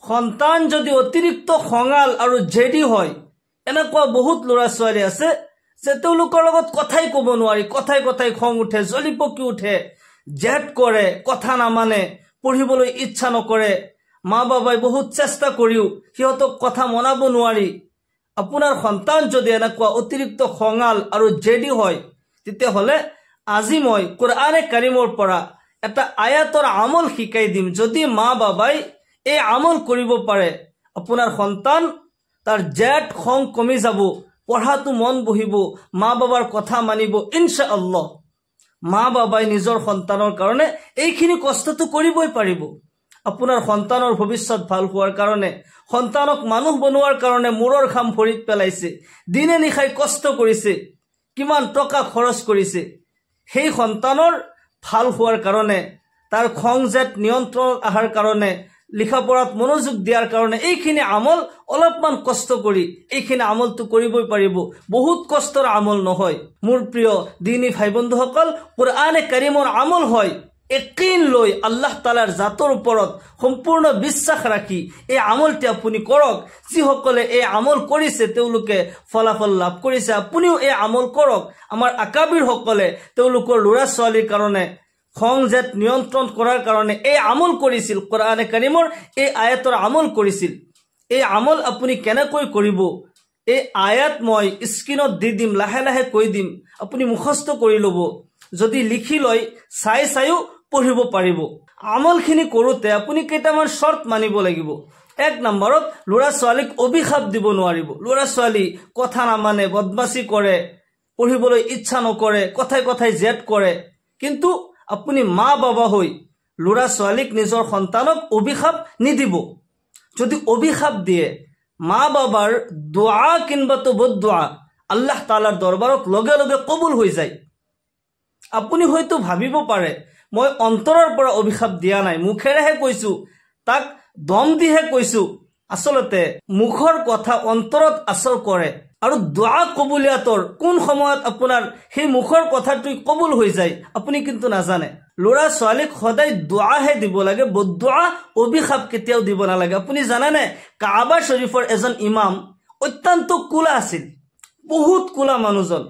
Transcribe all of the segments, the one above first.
সন্তান যদি অতিৰিক্ত খঙাল আৰু জেদি হয়, এনেকুৱা বহুত ল'ৰা ছোৱালী আছে যে তেওঁলোকৰ লগত কথাই ক'ব নোৱাৰি, কথাই কথাই খং উঠে, জ্বলি পকি উঠে, জেদ কৰে, কথা নামানে, পঢ়িবলৈ ইচ্ছা নকৰে। মা বাবাই বহুত চেষ্টা কৰিও সিহঁতক কথা মনাব নোৱাৰি। আপোনাৰ সন্তান যদি এনেকুৱা অতিৰিক্ত খঙাল আৰু জেদি হয়, তেতিয়াহ'লে আজি মই কোৰআনে কাৰিমৰ পৰা এটা আয়াতৰ আমল শিকাই দিম। যদি মা বাবাই এই আমল কৰিব পাৰে, আপোনাৰ সন্তান তাৰ জেদ খং কমি যাব, পঢ়াটো মন বহিব, মা বাবাৰ কথা মানিব ইনশাআল্লাহ। মা বাবাই নিজৰ সন্তানৰ কাৰণে এইখিনি কষ্টটো কৰিবই পাৰিব। আপোনাৰ সন্তানৰ ভৱিষ্যত ভাল হোৱাৰ কাৰণে, সন্তানক মানুহ বনোৱাৰ কাৰণে মূৰৰ ঘাম ভৰিত পেলাইছে, দিনে নিশাই কষ্ট কৰিছে, কিমান টকা খৰচ কৰিছে। সেই সন্তানৰ ভাল হোৱাৰ কাৰণে, তাৰ খং জেদ নিয়ন্ত্ৰণত অহাৰ কাৰণে, লিখা পঢ়াত মনোযোগ দিয়াৰ কাৰণে এইখিনি আমল অলপমান কষ্ট কৰি এইখিনি আমলটো কৰিবই পাৰিব। বহুত কষ্টৰ আমল নহয় মোৰ প্ৰিয় দিনী ভাই বন্ধুসকল। কোৰআনে কাৰিমৰ আমল হয় একিন লৈ আল্লাহ তালাৰ জাতৰ ওপৰত সম্পূৰ্ণ বিশ্বাস ৰাখি এই আমলটি আপুনি কৰক। যিসকলে এই আমল কৰিছে তেওঁলোকে ফলাফল লাভ কৰিছে, আপুনিও এই আমল কৰক। আমাৰ আকাবিৰ সকলে তেওঁলোকৰ ল'ৰা ছোৱালীৰ কাৰণে খং জেদ নিয়ন্ত্ৰণ কৰাৰ কাৰণে এই আমল কৰিছিল, কোৰআনে কাৰিমৰ এই আয়াতৰ আমল কৰিছিল। এই আমল আপুনি কেনেকৈ কৰিব, এই আয়াত মই স্ক্ৰীনত দি দিম, লাহে লাহে কৈ দিম, আপুনি মুখস্থ কৰি ল'ব। যদি লিখি লয় চাইও পঢ়িব পাৰিব। আমলখিনি কৰোঁতে আপুনি কেইটামান চৰ্ত মানিব লাগিব। 1 নম্বৰত ল'ৰা ছোৱালীক অভিশাপ দিব নোৱাৰিব। ল'ৰা ছোৱালী কথা নামানে, বদমাচি কৰে, পঢ়িবলৈ ইচ্ছা নকৰে, কথাই কথাই জেদ কৰে, কিন্তু আপুনি মা বাবা হৈ ল'ৰা ছোৱালীক নিজৰ সন্তানক অভিশাপ নিদিব। যদি অভিশাপ দিয়ে, মা বাবাৰ দোৱা কিনবাতো বদদোৱা আল্লাহ তালাৰ দৰবাৰত লগে লগে কবুল হৈ যায়। আপুনি হয়তো ভাবিব পাৰে মই অন্তৰৰ পৰা অভিশাপ দিয়া নাই, মুখেৰেহে কৈছো, তাক দম দিহে কৈছো। আচলতে মুখৰ কথা অন্তৰত আচৰ কৰে, আৰু দোৱা কবুলিয়াতৰ কোন সময়ত আপোনাৰ সেই মুখৰ কথাটো কবুল হৈ যায় আপুনি কিন্তু নাজানে। ল'ৰা ছোৱালীক সদায় দোৱাহে দিব লাগে, বদদোৱা অভিশাপ কেতিয়াও দিব নালাগে। আপুনি জানেনে কাবা শৰীফৰ এজন ইমাম অত্যন্ত কোলা আছিল, বহুত কোলা মানুহজন।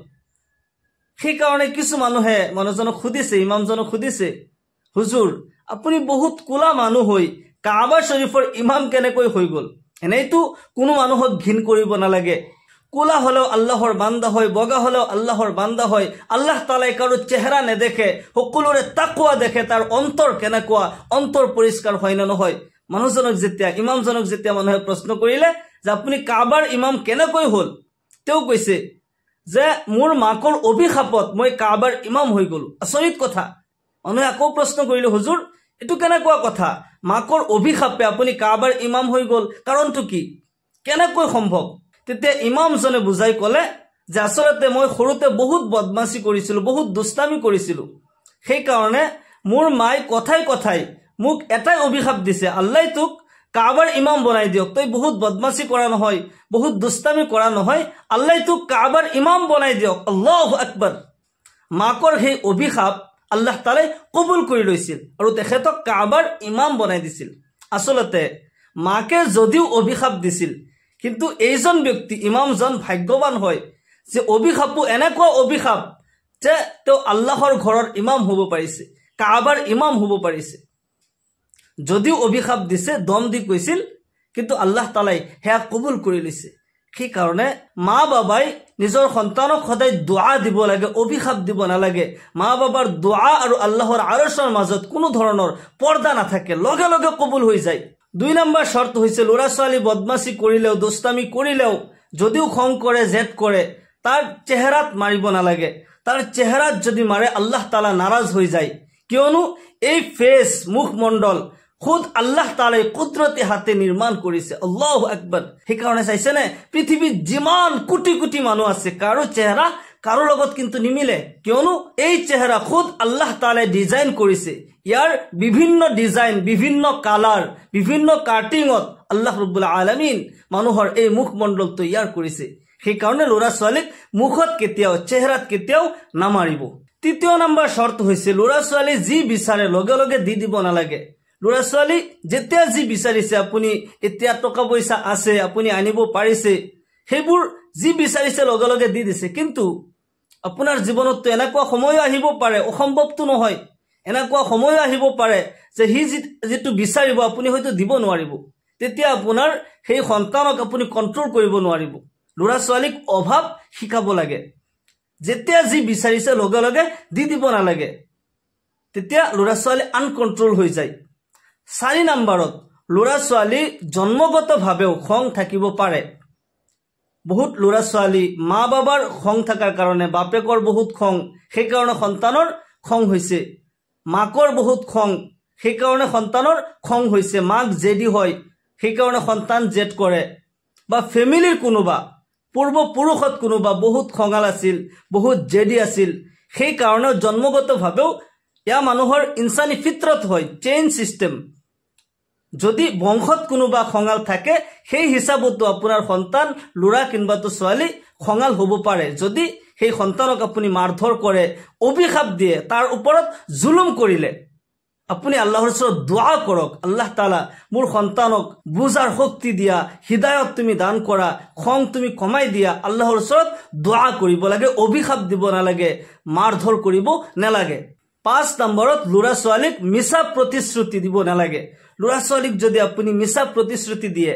সেইকাৰণে কিছু মানুহে মানুহজনক সুধিছে, ইমামজনক সুধিছে, হুজুৰ আপুনি বহুত কোলা মানুহ হৈ কাবা শৰীফৰ ইমাম কেনেকৈ হৈ গ'ল? এনেইতো কোনো মানুহক ঘিণ কৰিব নালাগে। কোলা হলেও আল্লাহৰ বান্দা হয়, বগা হলেও আল্লাহৰ বান্দা হয়। আল্লাহ তালাই কাৰো চেহাৰা নেদেখে, সকলোৰে তাকৱা দেখে, তাৰ অন্তৰ কেনেকুৱা, অন্তৰ পৰিষ্কাৰ হয় নে নহয়। মানুহজনক যেতিয়া, ইমামজনক যেতিয়া মানুহে প্ৰশ্ন কৰিলে যে আপুনি কাবাৰ ইমাম কেনেকৈ হ'ল, তেওঁ কৈছে যে মোৰ মাকৰ অভিশাপত মই কাবাৰ ইমাম হৈ গলো। আচৰিত কথা। মানুহে আকৌ প্ৰশ্ন কৰিলে, হুজুৰ এইটো কেনেকুৱা কথা, মাকৰ অভিশাপে আপুনি কাবাৰ ইমাম হৈ গল, কাৰণটো কি, কেনেকৈ সম্ভৱ? তেতিয়া ইমামজনে বুজাই ক'লে যে আচলতে মই সৰুতে বহুত বদমাচি কৰিছিলো, বহুত দুষ্টামি কৰিছিলো। সেইকাৰণে মোৰ মাই কথাই কথাই মোক এটাই অভিশাপ দিছে, আল্লাহ তোক কাবাৰ ইমাম বনাই দিয়ক, তই বহুত বদমাচি কৰা নহয়, বহুত দুষ্টামি কৰা নহয়, আল্লাহ তোক কাবাৰ ইমাম বনাই দিয়ক। আল্লাহু আকবাৰ। মাকৰ সেই অভিশাপ আল্লাহ তালাই কবুল কৰি লৈছিল আৰু তেখেতক কাবাৰ ইমাম বনাই দিছিল। আচলতে মাকে যদিও অভিশাপ দিছিল, কিন্তু এইজন ব্যক্তি ইমামজন ভাগ্যৱান হয় যে অভিশাপো এনেকুৱা অভিশাপ যে তেওঁ আল্লাহৰ ঘৰৰ ইমাম হ'ব পাৰিছে, কাবাৰ ইমাম হ'ব পাৰিছে। যদিও অভিশাপ দিছে, দম দি কৈছিল, কিন্তু আল্লাহ তালাই সেয়া কবুল কৰি লৈছে। সেইকাৰণে মা বাবাই নিজৰ সন্তানক সদায় দোৱা দিব লাগে, অভিশাপ দিব নালাগে। মা বাবাৰ দোৱা আৰু আল্লাহৰ আৰশৰ মাজত কোনো ধৰণৰ পৰ্দা নাথাকে, লগে লগে কবুল হৈ যায়। 2 নম্বৰ শৰ্ত হৈছে ল'ৰা ছোৱালী বদমাচি কৰিলেও, দুষ্টামি কৰিলেও, যদিও খং কৰে, জেদ কৰে, তাৰ চেহাৰাত মাৰিব নালাগে। তাৰ চেহাৰাত যদি মাৰে আল্লাহ তালা নাৰাজ হৈ যায়, কিয়নো এই ফেচ, মুখমণ্ডল খুদ আল্লাহ তালাই কুদৰতি হাতে নিৰ্মাণ কৰিছে। আল্লাহু আকবাৰ। সেইকাৰণে চাইছেনে পৃথিৱীত যিমান কোটি কোটি মানুহ আছে, কাৰো চেহাৰা কাৰো লগত কিন্তু নিমিলে, কিয়নো এই চেহাৰা খুদ আল্লাহ তালাই ডিজাইন কৰিছে। ইয়াৰ বিভিন্ন ডিজাইন, বিভিন্ন কালাৰ, বিভিন্ন কাটিঙত আল্লাহ ৰব্বুল আলামিন মানুহৰ এই মুখমণ্ডল তৈয়াৰ কৰিছে। সেইকাৰণে ল'ৰা ছোৱালীক মুখত কেতিয়াও, চেহাৰাত কেতিয়াও নামাৰিব। 3 নম্বৰ শৰ্ত হৈছে ল'ৰা ছোৱালী যি বিচাৰে লগে লগে দি দিব নালাগে। ল'ৰা ছোৱালী যেতিয়া যি বিচাৰিছে, আপুনি এতিয়া টকা পইচা আছে, আপুনি আনিব পাৰিছে, সেইবোৰ যি বিচাৰিছে লগে লগে দি দিছে। কিন্তু আপোনাৰ জীৱনততো এনেকুৱা সময়ো আহিব পাৰে, অসম্ভৱটো নহয়, এনেকুৱা সময়ো আহিব পাৰে যে সি যিটো বিচাৰিব আপুনি হয়তো দিব নোৱাৰিব। তেতিয়া আপোনাৰ সেই সন্তানক আপুনি কণ্ট্ৰল কৰিব নোৱাৰিব। ল'ৰা ছোৱালীক অভাৱ শিকাব লাগে। যেতিয়া যি বিচাৰিছে লগে লগে দি দিব নালাগে, তেতিয়া ল'ৰা ছোৱালী আনকণ্ট্ৰল হৈ যায়। 4 নম্বৰত, ল'ৰা ছোৱালী জন্মগতভাৱেও খং থাকিব পাৰে। বহুত ল'ৰা ছোৱালী মা বাবাৰ খং থকাৰ কাৰণে, বাপেকৰ বহুত খং, সেইকাৰণে সন্তানৰ খং হৈছে। মাকৰ বহুত খং, সেইকাৰণে সন্তানৰ খং হৈছে। মাক জেদি হয়, সেইকাৰণে সন্তান জেদ কৰে। বা ফেমিলিৰ কোনোবা, পূৰ্বপুৰুষত কোনোবা বহুত খঙাল আছিল, বহুত জেদি আছিল, সেইকাৰণে জন্মগতভাৱেও এয়া মানুহৰ ইনচানী ফিতৰত হয়, চেইন চিষ্টেম। যদি বংশত কোনোবা খঙাল থাকে, সেই হিচাপতো আপোনাৰ সন্তান, ল'ৰা কিংবাতো ছোৱালী খঙাল হ'ব পাৰে। যদি সেই সন্তানক আপুনি মাৰধৰ কৰে, অভিশাপ দিয়ে, তাৰ ওপৰত জুলুম কৰিলে, আপুনি আল্লাহৰ ওচৰত দোৱা কৰক, আল্লাহ তাআলা মোৰ সন্তানক বুজাৰ শক্তি দিয়া, হিদায়ত তুমি দান কৰা, খং তুমি কমাই দিয়া। আল্লাহৰ ওচৰত দোৱা কৰিব লাগে, অভিশাপ দিব নালাগে, মাৰধৰ কৰিব নালাগে। 5 নম্বৰত, ল'ৰা ছোৱালীক মিছা প্ৰতিশ্ৰুতি দিব নালাগে। ল'ৰা ছোৱালীক যদি আপুনি মিছা প্ৰতিশ্ৰুতি দিয়ে,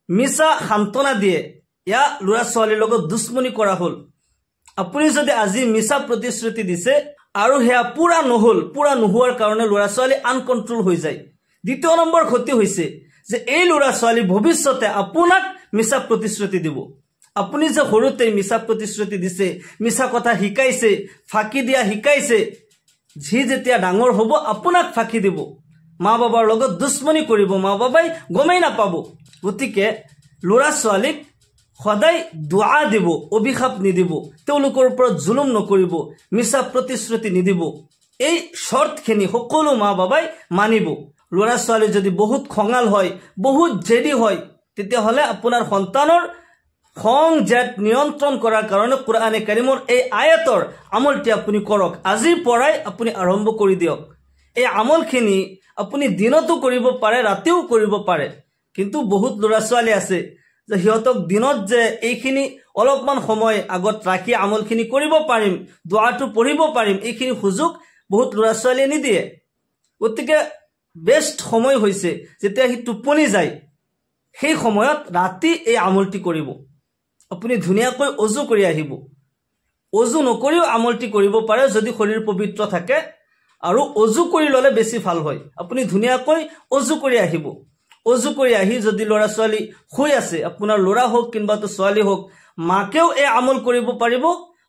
মিছা সান্তনা দিয়ে, এয়া ল'ৰা ছোৱালীৰ লগত দুশ্মনী কৰা হ'ল। আপুনি যদি আজি মিছা প্ৰতিশ্ৰুতি দিছে আৰু সেয়া পুৰা নহ'ল, পুৰা নোহোৱাৰ কাৰণে ল'ৰা ছোৱালী আনকণ্ট্ৰল হৈ যায়। 2 নম্বৰ ক্ষতি হৈছে যে এই ল'ৰা ছোৱালী ভৱিষ্যতে আপোনাক মিছা প্ৰতিশ্ৰুতি দিব। আপুনি যে সৰুতেই মিছা প্ৰতিশ্ৰুতি দিছে, মিছা কথা শিকাইছে, ফাঁকি দিয়া শিকাইছে, যি যেতিয়া ডাঙৰ হ'ব আপোনাক ফাঁকি দিব, মা বাবাৰ লগত দুশ্মনী কৰিব, মা বাবাই গমেই নাপাব। গতিকে ল'ৰা ছোৱালীক সদায় দোৱা দিব, অভিশাপ নিদিব, তেওঁলোকৰ ওপৰত জুলুম নকৰিব, মিছা প্ৰতিশ্ৰুতি নিদিব। এই শৰ্তখিনি সকলো মা বাবাই মানিব। ল'ৰা ছোৱালী যদি বহুত খঙাল হয়, বহুত জেদি হয়, তেতিয়াহ'লে আপোনাৰ সন্তানৰ খং জেদ নিয়ন্ত্ৰণ কৰাৰ কাৰণে কোৰআনে কাৰিমৰ এই আয়াতৰ আমলটি আপুনি কৰক। আজিৰ পৰাই আপুনি আৰম্ভ কৰি দিয়ক। এই আমলখিনি আপুনি দিনতো কৰিব পাৰে, ৰাতিও কৰিব পাৰে। কিন্তু বহুত ল'ৰা ছোৱালী আছে যে সিহঁতক দিনত যে এইখিনি অলপমান সময় আগত ৰাখি আমলখিনি কৰিব পাৰিম, দোৱাটো পঢ়িব পাৰিম, এইখিনি সুযোগ বহুত ল'ৰা ছোৱালীয়ে নিদিয়ে। গতিকে বেষ্ট সময় হৈছে যেতিয়া সি টোপনি যায়, সেই সময়ত ৰাতি এই আমলটি কৰিব। আপুনি ধুনীয়াকৈ অজু কৰি আহিব। অজু নকৰিও আমলটি কৰিব পাৰে যদি শৰীৰ পবিত্ৰ থাকে, আৰু অজু কৰি ল'লে বেছি ভাল হয়। আপুনি ধুনীয়াকৈ অজু কৰি আহিব। অজু কৰি আহি যদি ল'ৰা ছোৱালী শুই আছে, আপোনাৰ ল'ৰা হওক কিংবাতো ছোৱালী হওক, মাকেও এই আমল কৰিব পাৰিব,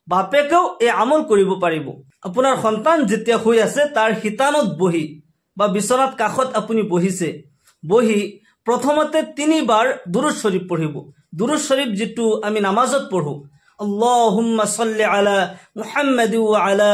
বাপেকেও এই আমল কৰিব পাৰিব। আপোনাৰ সন্তান যেতিয়া শুই আছে, তাৰ শিতানত বহি বা বিচনাত কাষত আপুনি বহিছে, বহি প্ৰথমতে 3 বাৰ দুৰুদ শৰীফ পঢ়িব। দুৰুদ শৰীফ যিটো আমি নামাজত পঢ়ো, اللهم صل على محمد وعلى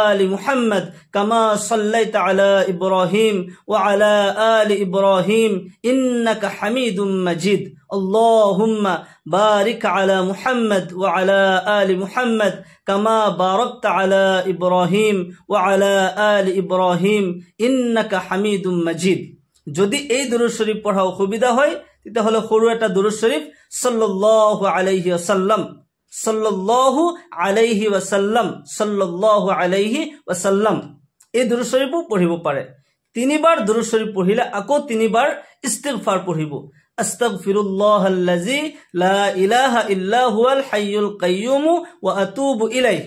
آل محمد كما صليت على إبراهيم وعلى آل إبراهيم إنك حميد مجيد اللهم بارك على محمد وعلى آل محمد كما باركت على إبراهيم وعلى آل إبراهيم إنك حميد مجيد। যদি এই দুরূদ শরীফ পড়া অসুবিধা হয়, তাহলে সরু একটা দুরূদ শরীফ সাল্লাল্লাহু আলাইহি ওয়াসাল্লাম, সাল্লাল্লাহু আলাইহি ওয়াসাল্লাম, সাল্লাল্লাহু আলাইহি ওয়াসাল্লাম, এই দুরূদ শরীফও পঢ়িব পাৰে। 3 বাৰ দুৰূদ শৰীফ পঢ়িলে আকৌ 3 বাৰ ইস্তিগফাৰ পঢ়িব। আস্তাগফিরুল্লাহাল্লাযী লা ইলাহা ইল্লা হুয়াল হাইয়ুল কাইয়্যুম ওয়া আতুবু ইলাইহি।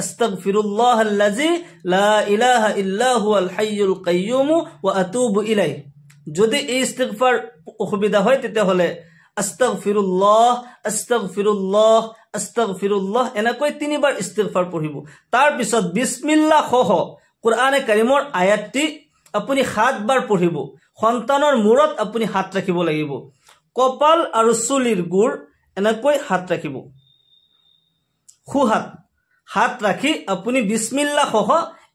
আস্তাগফিরুল্লাহাল্লাযী লা ইলাহা ইল্লা হুয়াল হাইয়ুল কাইয়্যুম ওয়া আতুবু ইলাইহি। যদি এই ইস্তিগফাৰ অসুবিধা হয়, তেতিয়াহ'লে আস্তাগফিৰুল্লাহ আস্তাগফিৰুল্লাহ আস্তাগফিৰুল্লাহ এনেকৈ 3 বাৰ ইস্তিগফাৰ পঢ়িব। তাৰ পিছত বিসমিল্লাহ সহ কোৰআনে কাৰিমৰ আয়াতটি আপুনি 7 বাৰ পঢ়িব। সন্তানৰ মূৰত আপুনি হাত ৰাখিব লাগিব, কপাল আৰু চুলিৰ গুৰ এনেকৈ হাত ৰাখিব, খুহাত হাত ৰাখি আপুনি বিসমিল্লাহ সহ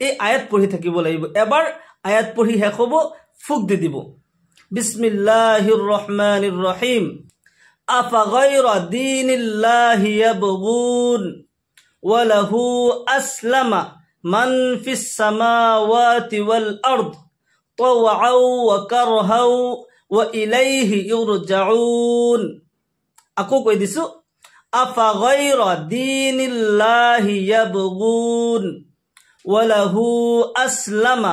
এই আয়াত পঢ়ি থাকিব লাগিব। এবাৰ আয়াত পঢ়ি শেষ হ'ব, ফুক দি দিব, বিসমিল্লাহিৰ ৰহমানিৰ ৰহিম, আফাগাইৰা দীনিল্লাহি ইয়াবগুন ওয়া লাহু আসলামা মান ফিস সামাওয়াতি ওয়াল আরদ طوعا وكرها وإليه يرجعون. আকৌ কৈ দিছো, أفغير دين الله يبغون وله أسلم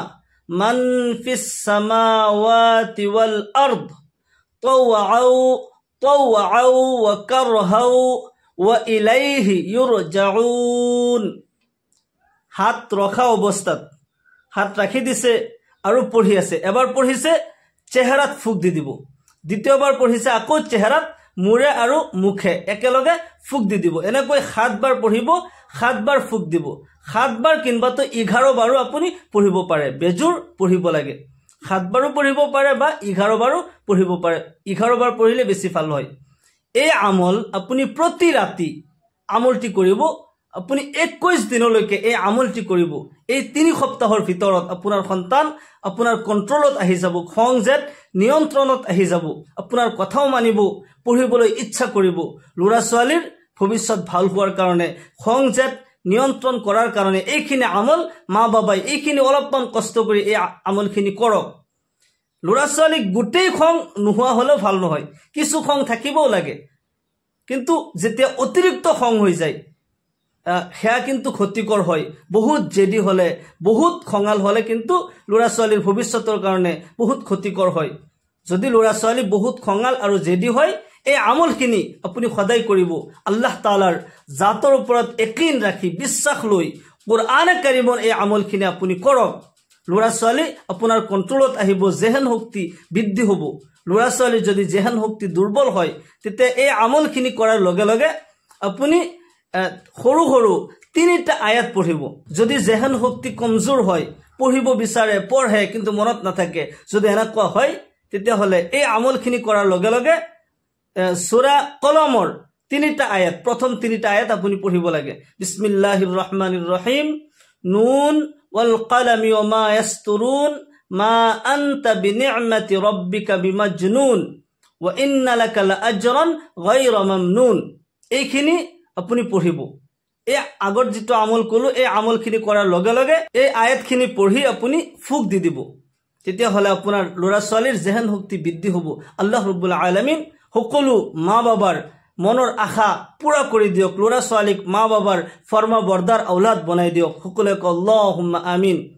من في السماوات والأرض طوعا وكرها وإليه يرجعون. হাত ৰখা অৱস্থাত হাত ৰাখি দিছে আৰু পঢ়ি আছে। এবাৰ পঢ়িছে চেহাৰাত ফুক দি দিব, দ্বিতীয়বাৰ পঢ়িছে আকৌ চেহাৰাত মূৰে আৰু মুখে একেলগে ফুক দি দিব। এনেকৈ 7 বাৰ পঢ়িব, 7 বাৰ ফুক দিব। 7 বাৰ কিনবাতো 11 বাৰো আপুনি পঢ়িব পাৰে। বেজুৰ পঢ়িব লাগে। 7 বাৰো পঢ়িব পাৰে বা 11 বাৰো পঢ়িব পাৰে। 11 বাৰ পঢ়িলে বেছি ভাল হয়। এই আমল আপুনি প্ৰতি ৰাতি আমলটি কৰিব। আপুনি 21 দিনলৈকে এই আমলটি কৰিব। এই 3 সপ্তাহৰ ভিতৰত আপোনাৰ সন্তান আপোনাৰ কন্ট্ৰলত আহি যাব, খং জেদ নিয়ন্ত্ৰণত আহি যাব, আপোনাৰ কথাও মানিব, পঢ়িবলৈ ইচ্ছা কৰিব। ল'ৰা ছোৱালীৰ ভৱিষ্যত ভাল হোৱাৰ কাৰণে, খং জেদ নিয়ন্ত্ৰণ কৰাৰ কাৰণে এইখিনি আমল মা বাবাই এইখিনি অলপমান কষ্ট কৰি এই আমলখিনি কৰক। ল'ৰা ছোৱালীক গোটেই খং নোহোৱা হলেও ভাল নহয়, কিছু খং থাকিবও লাগে। কিন্তু যেতিয়া অতিৰিক্ত খং হৈ যায় সেয়া কিন্তু ক্ষতিকৰ হয়। বহুত জেদি হলে, বহুত খঙাল হলে কিন্তু ল'ৰা ছোৱালীৰ ভৱিষ্যতৰ কাৰণে বহুত ক্ষতিকৰ হয়। যদি ল'ৰা ছোৱালী বহুত খঙাল আৰু জেদি হয়, এই আমলখিনি আপুনি সদায় কৰিব। আল্লাহ তাআলাৰ জাতৰ ওপৰত ইয়াকিন ৰাখি বিশ্বাস লৈ কুৰআনে কাৰিমৰ এই আমলখিনি আপুনি কৰক। ল'ৰা ছোৱালী আপোনাৰ কন্ট্ৰলত আহিব, জেহেন শক্তি বৃদ্ধি হ'ব। ল'ৰা ছোৱালী যদি জেহেন শক্তি দুৰ্বল হয়, তেতিয়া এই আমলখিনি কৰাৰ লগে লগে আপুনি সৰু সৰু 3টা আয়াত পঢ়িব। যদি জেহেন শক্তি কমজোৰ হয়, পঢ়িব বিচাৰে, পঢ়ে কিন্তু মনত নাথাকে, যদি এনেকুৱা হয় তেতিয়াহ'লে এই আমলখিনি কৰাৰ লগে লগে সূৰা কলমৰ 3টা আয়াত, প্ৰথম 3টা আয়াত আপুনি পঢ়িব লাগে। বিসমিল্লাহিৰ ৰহমানিৰ ৰহিম, নুন ওয়াল কলমি ওমা ইয়াসতুরুন মা আনতা বিনি'মাতি রাব্বিকা বিমাজনুন ওয়া ইন্না লাকা লাআজরান গায়রা মামনুন। এইখিনি আপুনি পঢ়িব। এই আগৰ যেটো আমল কলো, এই আমলখিনি কৰাৰ লগে লগে এই আয়াতখিনি পঢ়ি আপুনি ফুক দি দিব। তেতিয়াহ'লে আপোনাৰ ল'ৰা ছোৱালীৰ জেহেন শক্তি বৃদ্ধি হ'ব। আল্লাহ ৰাব্বুল আলামিন সকলো মা বাবাৰ মনৰ আশা পুৰা কৰি দিয়ক। ল'ৰা ছোৱালীক মা বাবাৰ ফৰমা বৰদাৰ ঔলাদ বনাই দিয়ক। সকলোকে আল্লাহুম্মা আমিন।